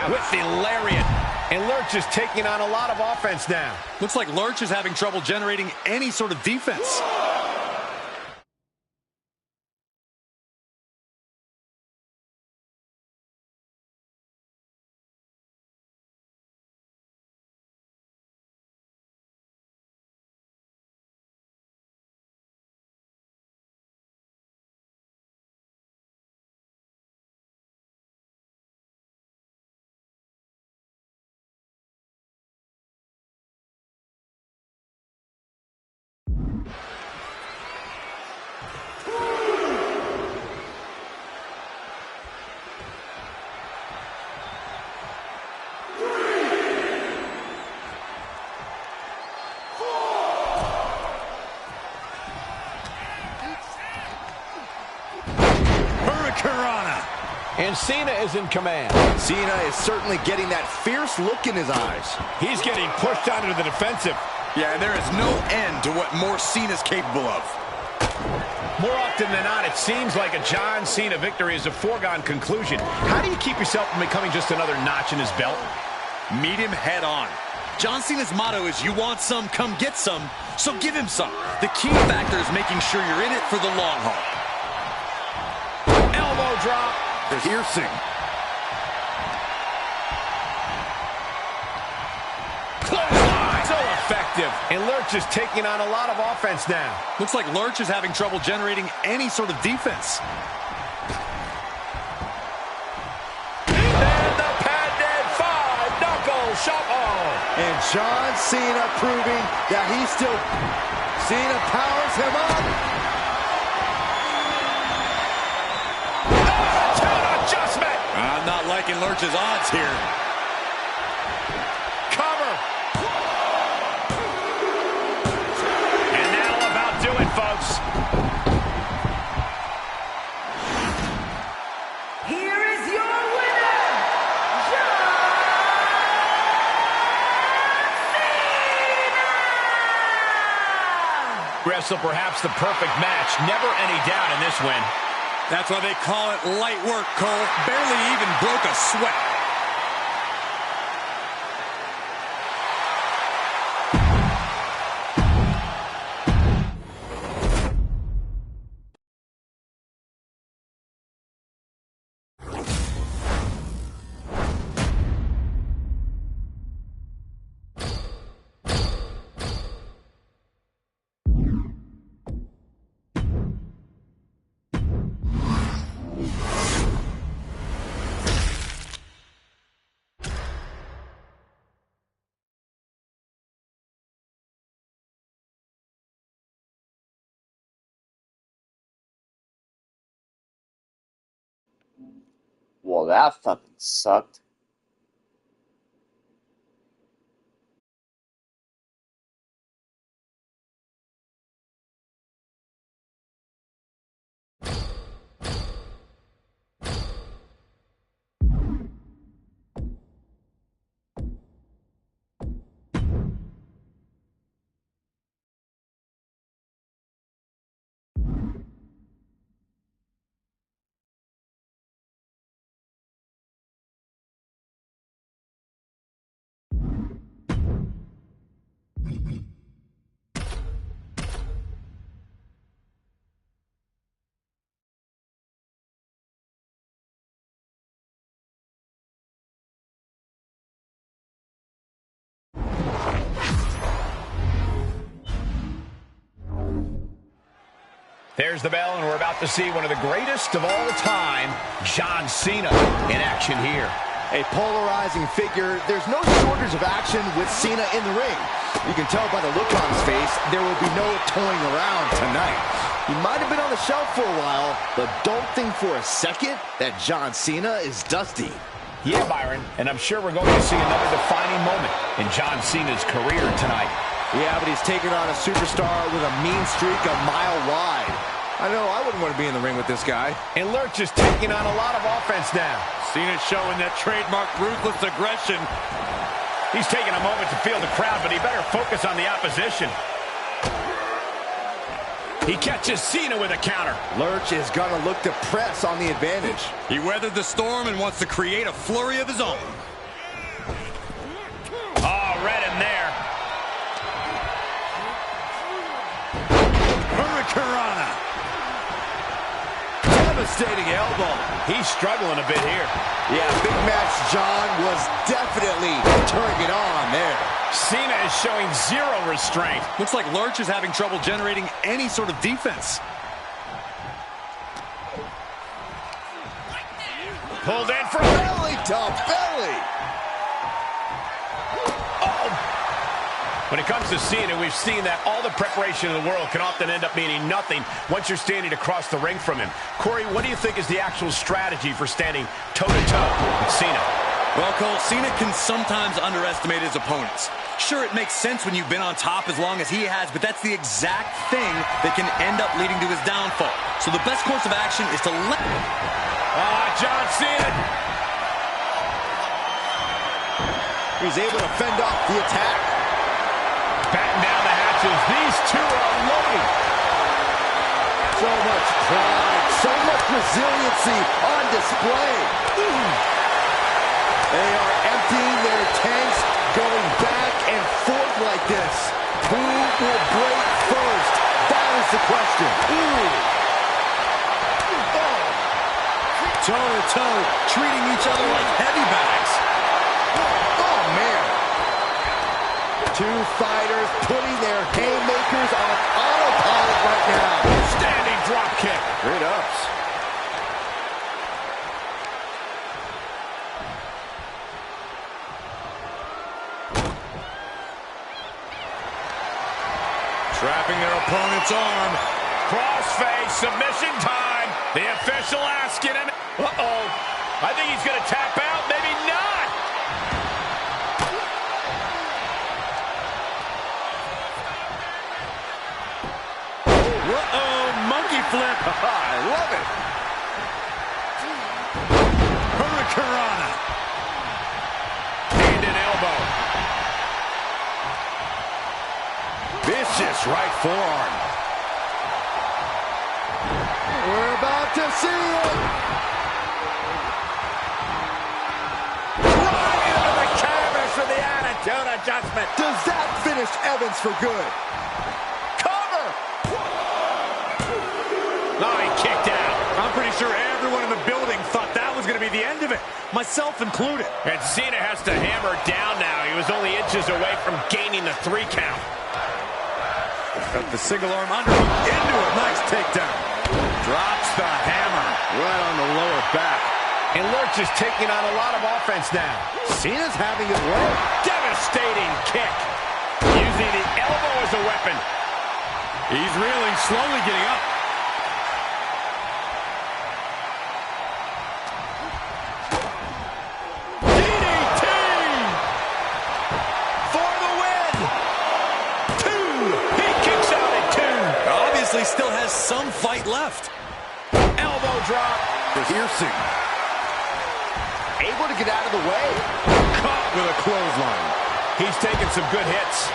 roundhouse. With the lariat. And Lurch is taking on a lot of offense now. Looks like Lurch is having trouble generating any sort of defense. And Cena is in command. Cena is certainly getting that fierce look in his eyes. He's getting pushed onto the defensive. Yeah, and there is no end to what more Cena's capable of. More often than not, it seems like a John Cena victory is a foregone conclusion. How do you keep yourself from becoming just another notch in his belt? Meet him head on. John Cena's motto is, you want some, come get some, so give him some. The key factor is making sure you're in it for the long haul. Elbow drop. Piercing. Clothesline. So effective. And Lurch is taking on a lot of offense now. Looks like Lurch is having trouble generating any sort of defense. And the patented five-knuckle shuffle. And John Cena proving that he's still... Cena powers him up. I'm not liking Lurch's odds here. Cover. And that'll about do it, folks. Here is your winner, John Cena! Wrestle perhaps the perfect match. Never any doubt in this win. That's why they call it light work, Cole. Barely even broke a sweat. Well, that fucking sucked. There's the bell, and we're about to see one of the greatest of all time, John Cena, in action here. A polarizing figure. There's no shortage of action with Cena in the ring. You can tell by the look on his face, there will be no toying around tonight. He might have been on the shelf for a while, but don't think for a second that John Cena is dusty. Yeah, Byron, and I'm sure we're going to see another defining moment in John Cena's career tonight. Yeah, but he's taking on a superstar with a mean streak a mile wide. I know, I wouldn't want to be in the ring with this guy. And Lurch is taking on a lot of offense now. Cena's showing that trademark ruthless aggression. He's taking a moment to feel the crowd, but he better focus on the opposition. He catches Cena with a counter. Lurch is going to look to press on the advantage. He weathered the storm and wants to create a flurry of his own. Devastating elbow. He's struggling a bit here. Yeah, Big Match John was definitely turning it on there. Cena is showing zero restraint. Looks like Lurch is having trouble generating any sort of defense. Pulled in for Belly to belly. When it comes to Cena, we've seen that all the preparation in the world can often end up meaning nothing once you're standing across the ring from him. Corey, what do you think is the actual strategy for standing toe-to-toe with Cena? Well, Cole, Cena can sometimes underestimate his opponents. Sure, it makes sense when you've been on top as long as he has, but that's the exact thing that can end up leading to his downfall. So the best course of action is to let... John Cena! He's able to fend off the attack. Batten down the hatches. These two are loading. So much pride, so much resiliency on display. They are emptying their tanks, going back and forth like this. Who will break first? That is the question. Toe-to-toe, treating each other like heavy bags. Oh, man. Two fighters putting their haymakers on autopilot right now. Standing drop kick. Great ups. Trapping their opponent's arm. Crossface, submission time. The official asking him. Uh-oh. I think he's going to tap out. Maybe not. Uh-oh, monkey flip. I love it. Hurricanrana. Hand and elbow. Vicious right forearm. We're about to see it. Right into the canvas for the attitude adjustment. Does that finish Evans for good? Cover. Oh, he kicked out. I'm pretty sure everyone in the building thought that was going to be the end of it, myself included. And Cena has to hammer down now. He was only inches away from gaining the 3 count. Got the single arm under him, into it. Nice takedown. Drops the hammer right on the lower back. And Lurch is taking on a lot of offense now. Cena's having his way. Devastating kick. Using the elbow as a weapon. He's reeling, slowly getting up. DDT! For the win! 2! He kicks out at 2. Obviously still has some fight left. Elbow drop. Piercing. Able to get out of the way. Caught with a clothesline. He's taking some good hits.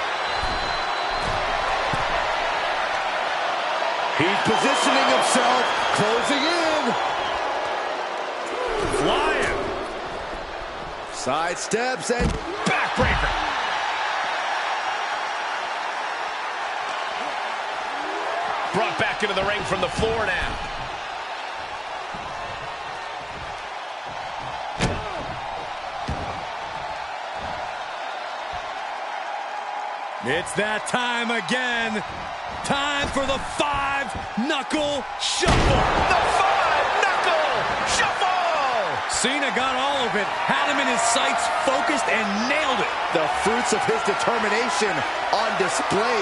He's positioning himself, closing in. Flying. Side steps and Backbreaker. Brought back into the ring from the floor now. It's that time again. Time for the 5-knuckle shuffle. The 5-knuckle shuffle. Cena got all of it, had him in his sights, focused, and nailed it. the fruits of his determination on display.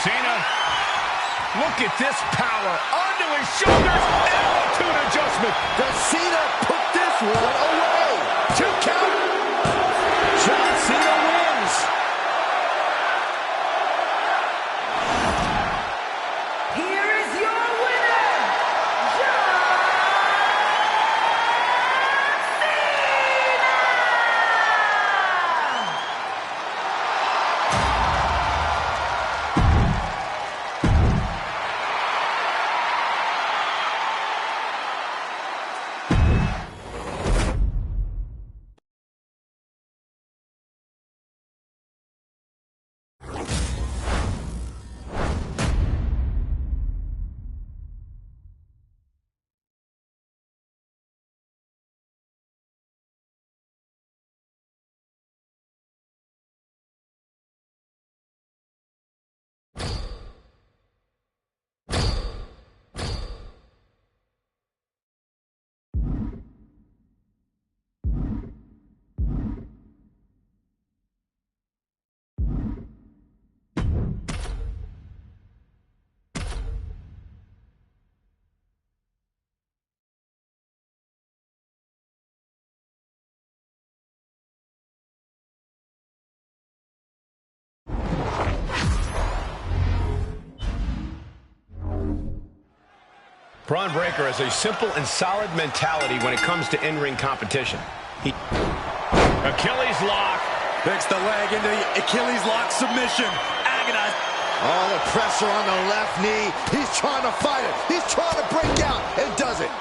Cena, look at this power. Onto his shoulders, altitude adjustment. Does Cena put this one away? 2 count. John Cena wins. Here is your winner, John Cena! Braun Breaker has a simple and solid mentality when it comes to in-ring competition. Achilles lock. Picks the leg into the Achilles lock submission. Agonized. Oh, the pressure on the left knee. He's trying to fight it. He's trying to break out and does it.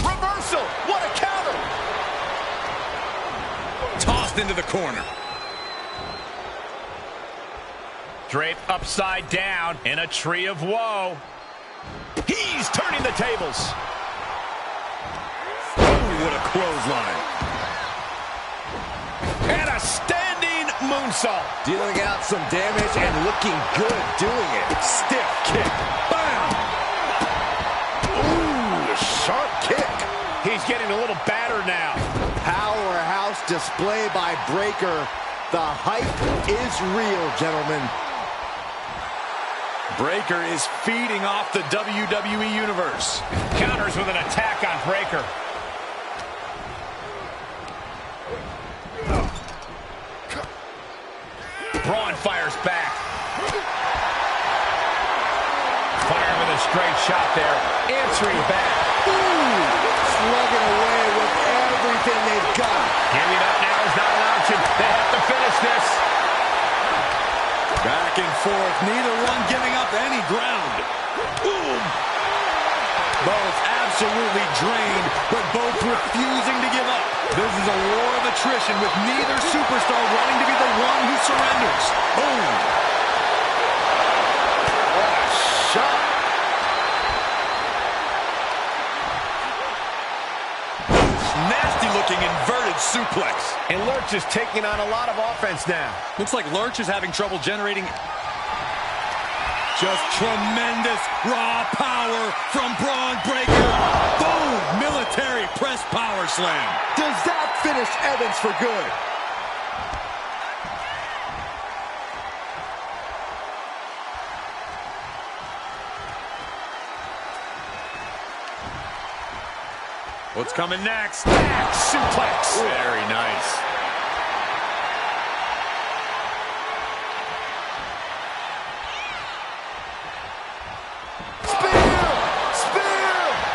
Reversal. What a counter. Tossed into the corner. Draped upside down in a tree of woe. He's turning the tables. Oh, what a clothesline. And a standing moonsault. Dealing out some damage and looking good doing it. Stiff kick. Bam! Ooh, sharp kick. He's getting a little battered now. Powerhouse display by Breaker. The hype is real, gentlemen. Breaker is feeding off the WWE Universe. Counters with an attack on Breaker. Braun fires back. Firing with a straight shot there. Answering back. Slugging away with everything they've got. Giving up now is not an option. They have to finish this. Back and forth, neither one giving up any ground. Boom! Both absolutely drained, but both refusing to give up. This is a war of attrition with neither superstar wanting to be the one who surrenders. Boom! What a shot. Nasty-looking inverted suplex. And Lurch is taking on a lot of offense now. Looks like Lurch is having trouble generating just tremendous raw power from Braun Breaker. Boom! Military press power slam. Does that finish Evans for good? What's coming next? Back suplex. Very nice.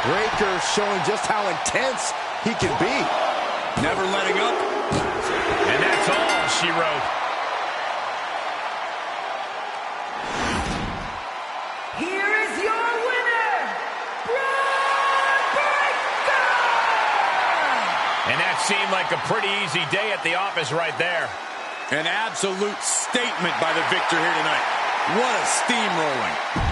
Breaker showing just how intense he can be. Never letting up. And that's all she wrote. Here is your winner, Braun Breaker! And that seemed like a pretty easy day at the office right there. An absolute statement by the victor here tonight. What a steamrolling.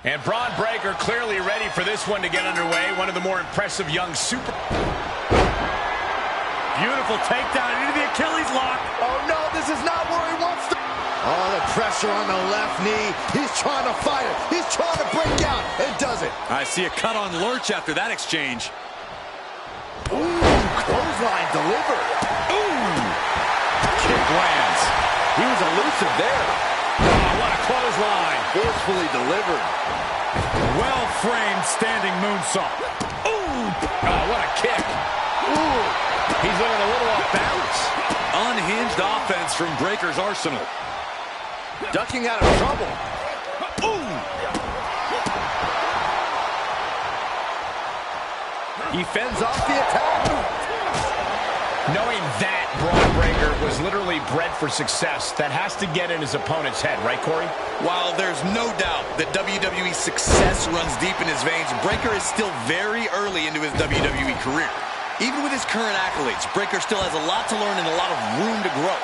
And Braun Breaker clearly ready for this one to get underway. One of the more impressive young super... Beautiful takedown into the Achilles lock. Oh, no, this is not where he wants to... Oh, the pressure on the left knee. He's trying to fight it. He's trying to break out and does it. I see a cut on Lurch after that exchange. Ooh, clothesline delivered. Ooh! Kick lands. He was elusive there. Oh, what a clothesline. Forcefully delivered. Well-framed standing moonsault. Ooh! Oh, what a kick. Ooh! He's looking a little off balance. Unhinged offense from Breaker's arsenal. Ducking out of trouble. Ooh! He fends off the attack. Knowing that Braun Breaker was literally bred for success, that has to get in his opponent's head, right, Corey? While there's no doubt that WWE success runs deep in his veins, Breaker is still very early into his WWE career. Even with his current accolades, Breaker still has a lot to learn and a lot of room to grow.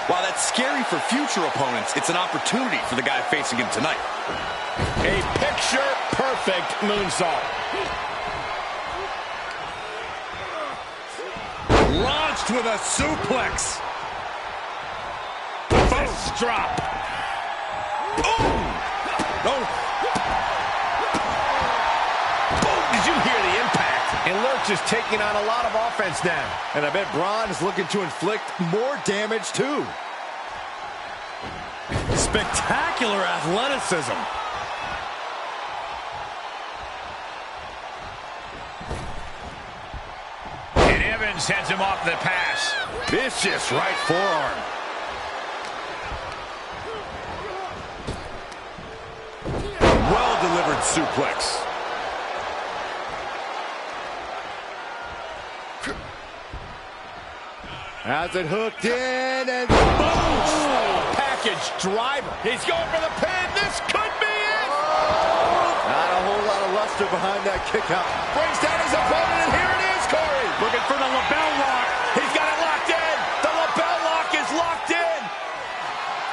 While that's scary for future opponents, it's an opportunity for the guy facing him tonight. A picture-perfect moonsault. Launched with a suplex. Fist drop. Oh! No. Oh, did you hear the impact? And Lurch is taking on a lot of offense now. And I bet Braun is looking to inflict more damage, too. Spectacular athleticism. And Evans heads him off the pass. Vicious right forearm. Well-delivered suplex. Has it hooked in and boom! Package driver. He's going for the pin. This could be it. Not a whole lot of luster behind that kick out. Brings down his opponent, and here it is, Corey. Looking for the lapel lock. He's got it locked in. The lapel lock is locked in.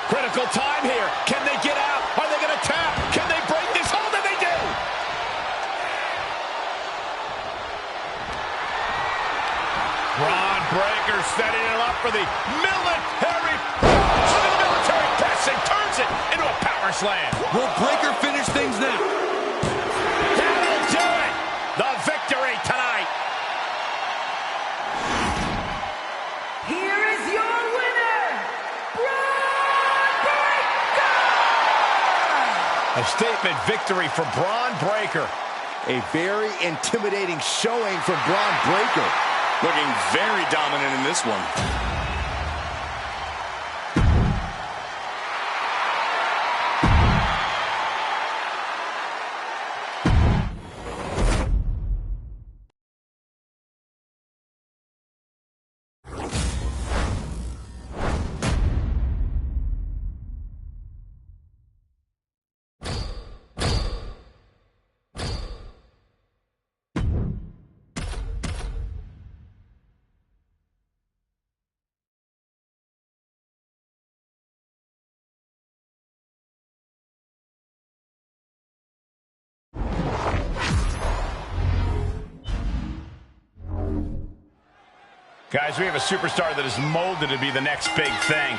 Critical time here. Can they get out? Are they going to tap? Can they break this hold? And they do. Braun Breaker setting it up for the military. Look at the military press and turns it into a power slam. Will Breaker finish things now? That'll do it. The victory tonight. Here is your winner, Braun Breaker! A statement victory for Braun Breaker. a very intimidating showing from Braun Breaker. Looking very dominant in this one. Guys, we have a superstar that is molded to be the next big thing.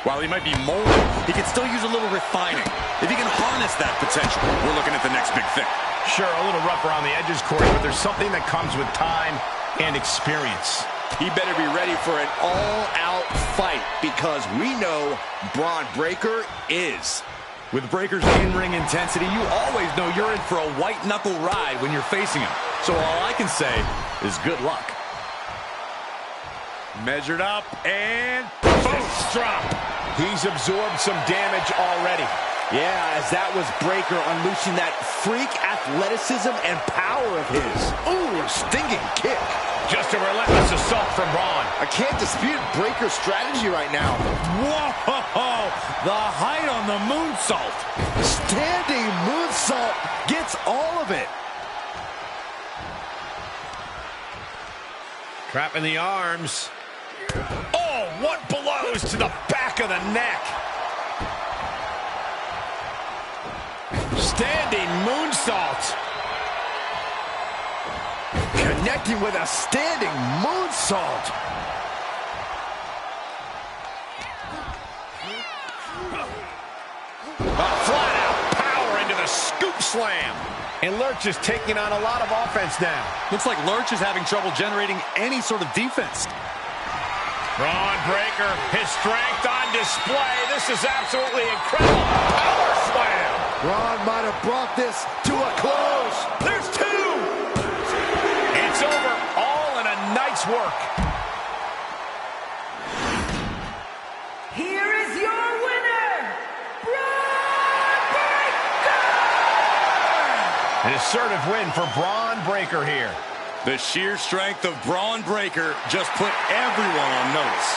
While he might be molded, he can still use a little refining. If he can harness that potential, we're looking at the next big thing. Sure, a little rough around the edges, Corey, but there's something that comes with time and experience. He better be ready for an all-out fight because we know Braun Breaker is. With Breaker's in-ring intensity, you always know you're in for a white-knuckle ride when you're facing him. So all I can say is good luck. Measured up and Fist drop. He's absorbed some damage already. Yeah, as that was Breaker unleashing that freak athleticism and power of his. Ooh, a stinging kick. Just a relentless assault from Braun. I can't dispute Breaker's strategy right now. whoa! The height on the moonsault. Standing moonsault gets all of it. Trapping the arms. Oh, what blows to the back of the neck. Standing moonsault. Connecting with a standing moonsault. Flat out power into the scoop slam. And Lurch is taking on a lot of offense now. Looks like Lurch is having trouble generating any sort of defense. Braun Breaker, his strength on display. This is absolutely incredible. Power slam. Braun might have brought this to a close. There's two. It's over. All in a night's work. Here is your winner, Braun Breaker! An assertive win for Braun Breaker here. The sheer strength of Braun Breaker just put everyone on notice.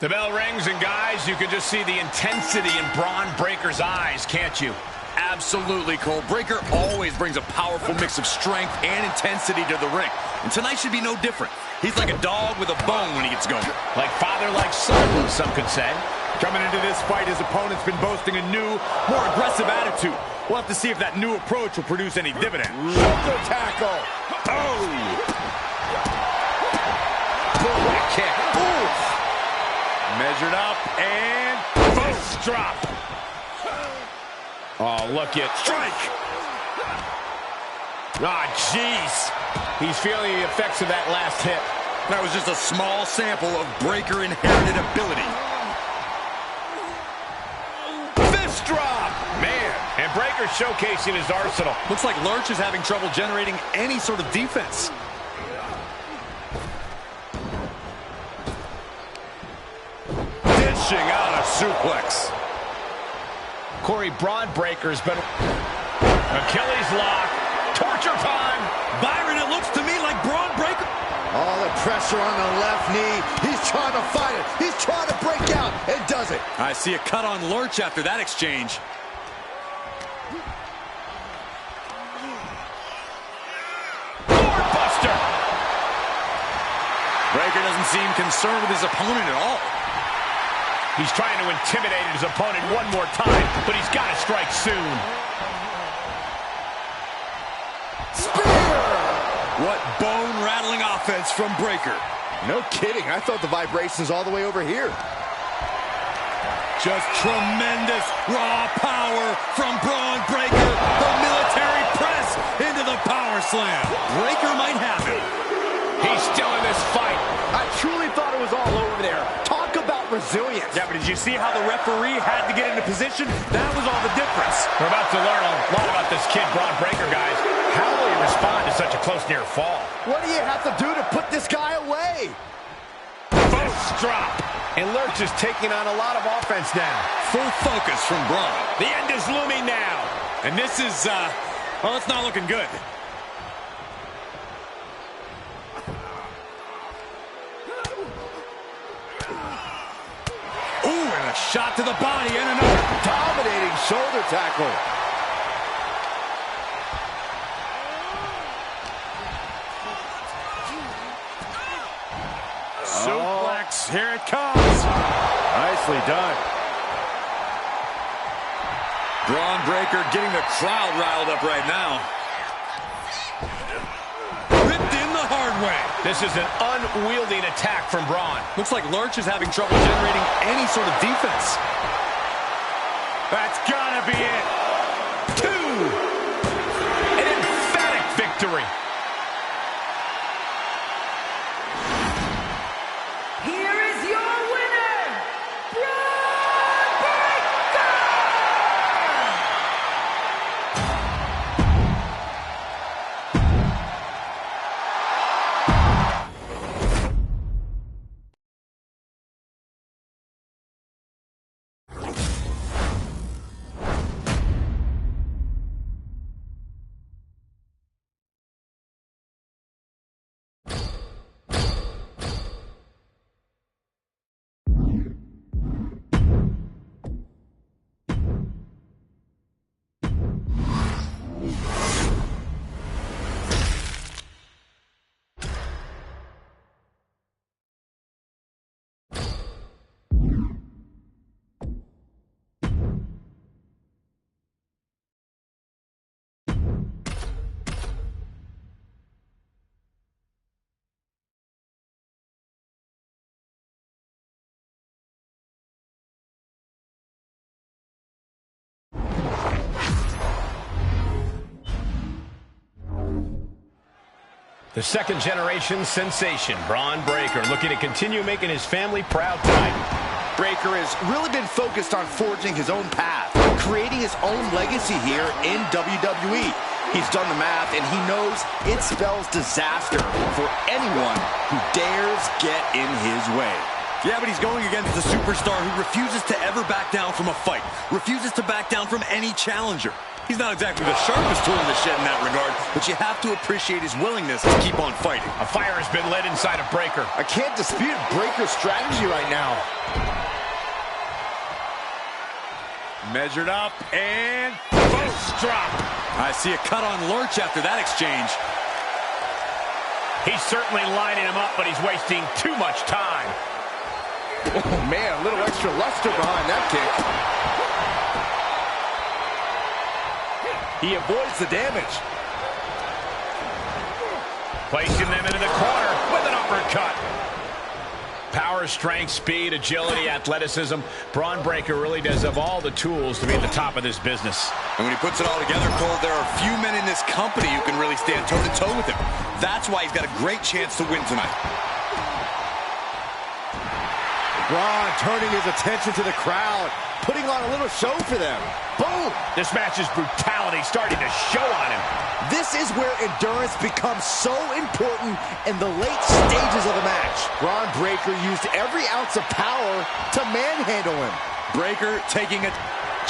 The bell rings, and guys, you can just see the intensity in Braun Breaker's eyes, can't you? Absolutely, Cole. Breaker always brings a powerful mix of strength and intensity to the ring. And tonight should be no different. He's like a dog with a bone when he gets going. Like father, like son, some could say. Coming into this fight, his opponent's been boasting a new, more aggressive attitude. We'll have to see if that new approach will produce any dividend. Shoulder tackle. Oh! What a kick. Ooh. Measured up and Fist drop. Oh, look at strike. Ah, jeez. He's feeling the effects of that last hit. That was just a small sample of Breaker inherited ability. Fist drop. Man, and Breaker showcasing his arsenal. Looks like Lurch is having trouble generating any sort of defense. Dishing out a suplex. Corey, Braun Breaker's been... Achilles lock. Torture time. Byron, it looks to me like Braun Breaker. All the pressure on the left knee. He's trying to fight it. He's trying to break out and does it. I see a cut on Lurch after that exchange. Doorbuster. Breaker doesn't seem concerned with his opponent at all. He's trying to intimidate his opponent one more time, but he's got to strike soon. Spear! What bone-rattling offense from Breaker. No kidding. I felt the vibrations all the way over here. Just tremendous raw power from Braun Breaker. The military press into the power slam. Breaker might have it. He's still in this fight. I truly thought it was all over there. Talk about resilience. Yeah, but did you see how the referee had to get into position? That was all the difference. We're about to learn a lot about this kid, Braun Breaker, guys. How will he respond to such a close near fall? What do you have to do to put this guy away? Fist drop. And Lurch is taking on a lot of offense now. Full focus from Braun. The end is looming now. And this is, well, it's not looking good. Ooh, and a shot to the body and another. Dominating shoulder tackle. Suplex, here it comes. Nicely done. Braun Breaker getting the crowd riled up right now. Ripped in the hard way. This is an unwieldy attack from Braun. Looks like Lurch is having trouble generating any sort of defense. That's gotta be it. 2. An emphatic victory. Here is your winner, Braun Breaker! The second-generation sensation, Braun Breaker, looking to continue making his family proud tonight. Breaker has really been focused on forging his own path, creating his own legacy here in WWE. He's done the math, and he knows it spells disaster for anyone who dares get in his way. Yeah, but he's going against the superstar who refuses to ever back down from a fight, refuses to back down from any challenger. He's not exactly the sharpest tool in the shed in that regard, but you have to appreciate his willingness to keep on fighting. A fire has been lit inside of Breaker. I can't dispute Breaker's strategy right now. Measured up, and Fist drop. I see a cut on Lurch after that exchange. He's certainly lining him up, but he's wasting too much time. Oh, man, a little extra luster behind that kick. He avoids the damage. Placing them into the corner with an uppercut. Power, strength, speed, agility, athleticism. Braun Breaker really does have all the tools to be at the top of this business. And when he puts it all together, Cole, there are few men in this company who can really stand toe-to-toe with him. That's why he's got a great chance to win tonight. Braun turning his attention to the crowd, putting on a little show for them. Boom! This match's brutality starting to show on him. This is where endurance becomes so important in the late stages of the match. Braun Breaker used every ounce of power to manhandle him. Breaker taking a...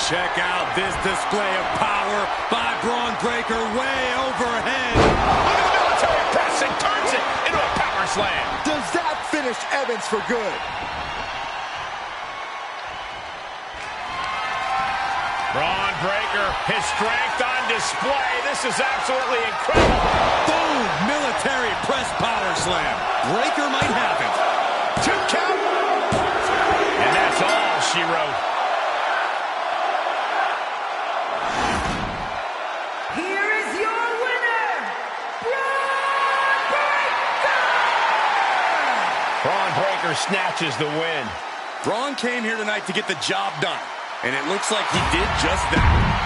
Check out this display of power by Braun Breaker way overhead. Look at the military press and turns it into a power slam. Does that finish Evans for good? Braun Breaker, his strength on display. This is absolutely incredible. Boom! Military press power slam. Breaker might have it. 2 count. And that's all she wrote. Here is your winner, Braun Breaker! Braun Breaker snatches the win. Braun came here tonight to get the job done, and it looks like he did just that.